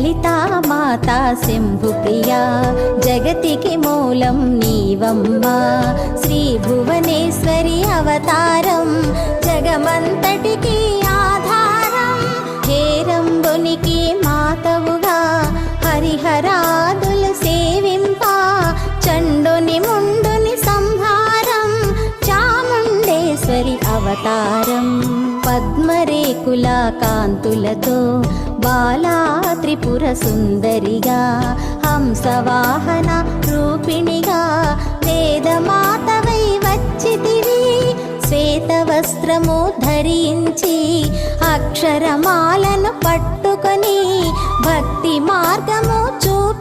లలితా మాతా శంభుప్రియా జగతికి మూలం నీవమ్మా శ్రీ భువనేశ్వరి అవతారం జగమంతటికి ఆధారం హేరంబునికి మాతవుగా హరిహరాదులు సేవింప చండుని ముండుని సంహారం చాముండేశ్వరి అవతారం పద్మరేకుల కాంతులతో బాలా త్రిపుర సుందరిగా హంసవాహన రూపిణిగా వేదమాతవై వచ్చితివి శ్వేత వస్త్రము ధరించి అక్షరమాలను పట్టుకొని భక్తి మార్గము చూపి